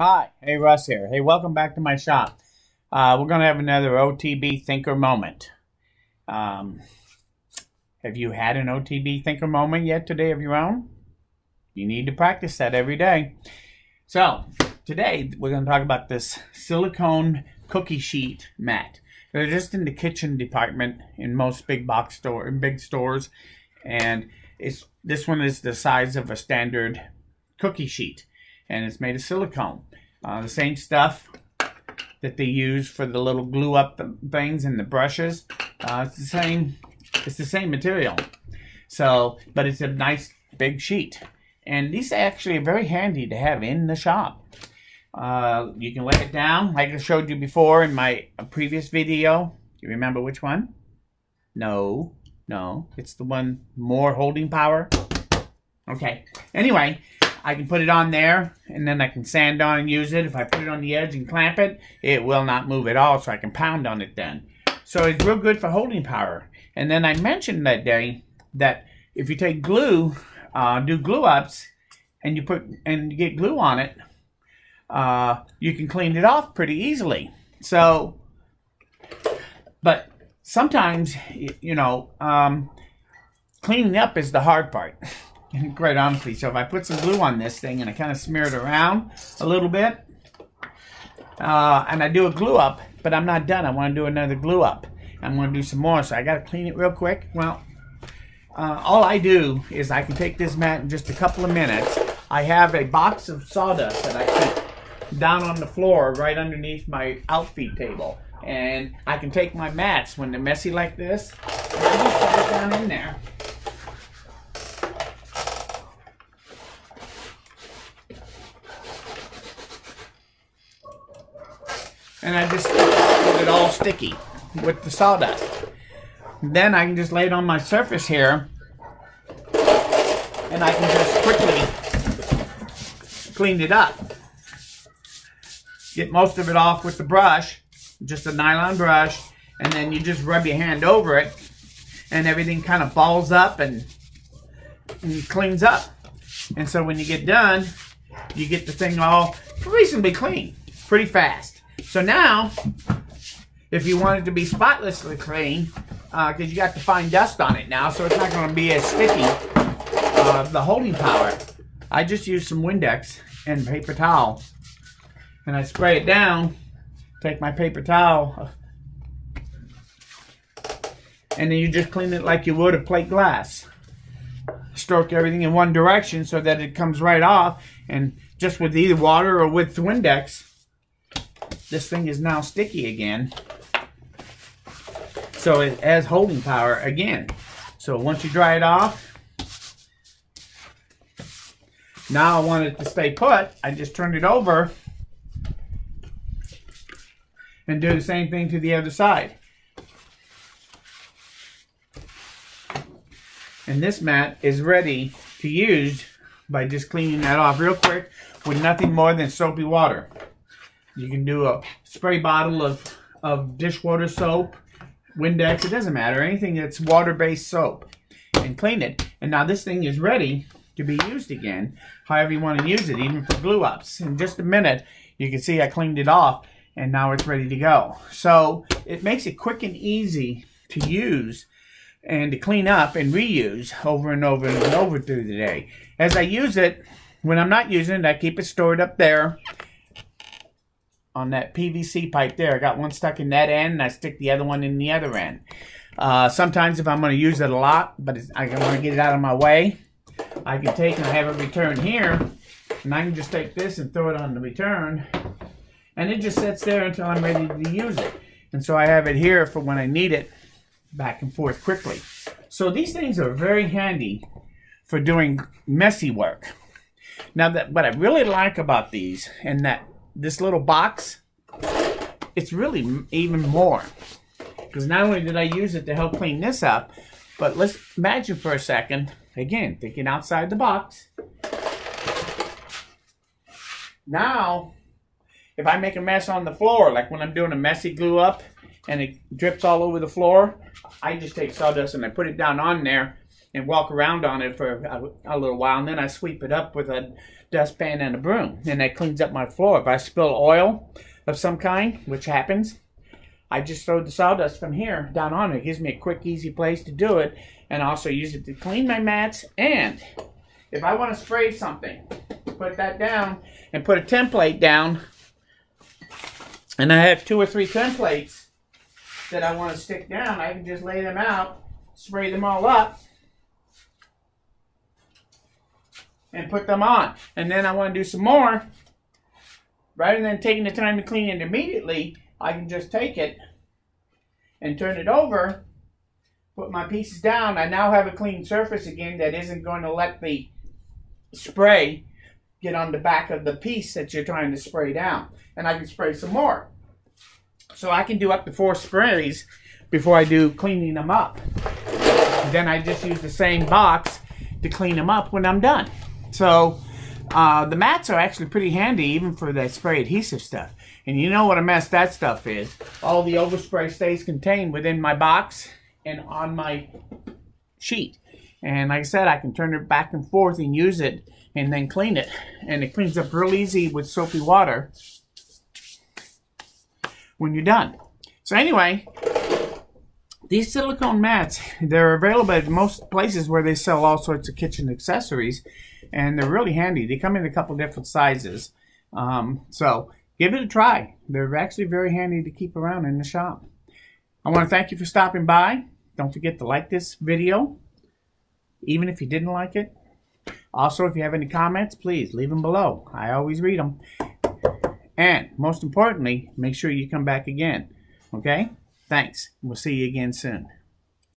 Hi, hey Russ here. Hey, welcome back to my shop. We're going to have another OTB Thinker moment. Have you had an OTB Thinker moment yet today of your own? You need to practice that every day. So, today we're going to talk about this silicone cookie sheet mat. They're just in the kitchen department in most big stores, and this one is the size of a standard cookie sheet, and it's made of silicone. The same stuff that they use for the little glue up things and the brushes. It's the same material. So, but it's a nice big sheet. And these actually are very handy to have in the shop. You can lay it down like I showed you before in my previous video. You remember which one? No, it's the one more holding power. Okay, anyway, I can put it on there, and then I can sand on and use it. If I put it on the edge and clamp it, it will not move at all, so I can pound on it then. So it's real good for holding power. And then I mentioned that day that if you take glue, do glue ups, and you get glue on it, you can clean it off pretty easily. So, but sometimes, cleaning up is the hard part. Quite honestly. So if I put some glue on this thing and I kind of smear it around a little bit, and I do a glue up, but I'm not done. I want to do another glue up. I'm going to do some more, so I got to clean it real quick. Well, all I do is I can take this mat in just a couple of minutes. I have a box of sawdust that I keep down on the floor right underneath my outfeed table. And I can take my mats when they're messy like this, and I just put it down in there. And I just get it all sticky with the sawdust. Then I can just lay it on my surface here, and I can just quickly clean it up. Get most of it off with the brush, just a nylon brush, and then you just rub your hand over it, and everything kind of balls up and cleans up. And so when you get done, you get the thing all reasonably clean, pretty fast. So now, if you want it to be spotlessly clean, because you got the fine dust on it now, so it's not going to be as sticky, the holding power, I just use some Windex and paper towel. And I spray it down, take my paper towel, and then you just clean it like you would a plate glass. Stroke everything in one direction so that it comes right off, and just with either water or with Windex, this thing is now sticky again. So it has holding power again. So once you dry it off, now I want it to stay put. I just turn it over and do the same thing to the other side. And this mat is ready to use by just cleaning that off real quick with nothing more than soapy water. You can do a spray bottle of dishwater soap, Windex, it doesn't matter, anything that's water-based soap, and clean it. And now this thing is ready to be used again, however you want to use it, even for glue ups. In just a minute, you can see I cleaned it off, and now it's ready to go. So it makes it quick and easy to use and to clean up and reuse over and over and over through the day. As I use it, when I'm not using it, I keep it stored up there on that PVC pipe there. I got one stuck in that end, and I stick the other one in the other end. Sometimes if I'm going to use it a lot, but I want to get it out of my way, I can take and have it return here, and I can just take this and throw it on the return, and it just sits there until I'm ready to use it. And so I have it here for when I need it back and forth quickly. So these things are very handy for doing messy work. Now, what I really like about these, and that this little box, it's really even more. Because not only did I use it to help clean this up, but let's imagine for a second, again, thinking outside the box. Now, if I make a mess on the floor, like when I'm doing a messy glue up and it drips all over the floor, I just take sawdust and I put it down on there, and walk around on it for a little while, and then I sweep it up with a dustpan and a broom, and that cleans up my floor. If I spill oil of some kind, which happens, I just throw the sawdust from here down on it. It gives me a quick, easy place to do it, and also use it to clean my mats. And if I want to spray something, put that down and put a template down, and I have 2 or 3 templates that I want to stick down. I can just lay them out, spray them all up, and put them on. And then I want to do some more. Rather than taking the time to clean it immediately, I can just take it and turn it over, put my pieces down. I now have a clean surface again that isn't going to let the spray get on the back of the piece that you're trying to spray down. And I can spray some more. So I can do up to 4 sprays before I do cleaning them up. Then I just use the same box to clean them up when I'm done. So the mats are actually pretty handy even for that spray adhesive stuff. And you know what a mess that stuff is. All the overspray stays contained within my box and on my sheet. And like I said, I can turn it back and forth and use it and then clean it. And it cleans up real easy with soapy water when you're done. So anyway, these silicone mats, they're available at most places where they sell all sorts of kitchen accessories, and they're really handy. They come in a couple different sizes. So give it a try. They're actually very handy to keep around in the shop. I want to thank you for stopping by. Don't forget to like this video, even if you didn't like it. Also, if you have any comments, please leave them below. I always read them. And most importantly, make sure you come back again. Okay? Thanks. We'll see you again soon.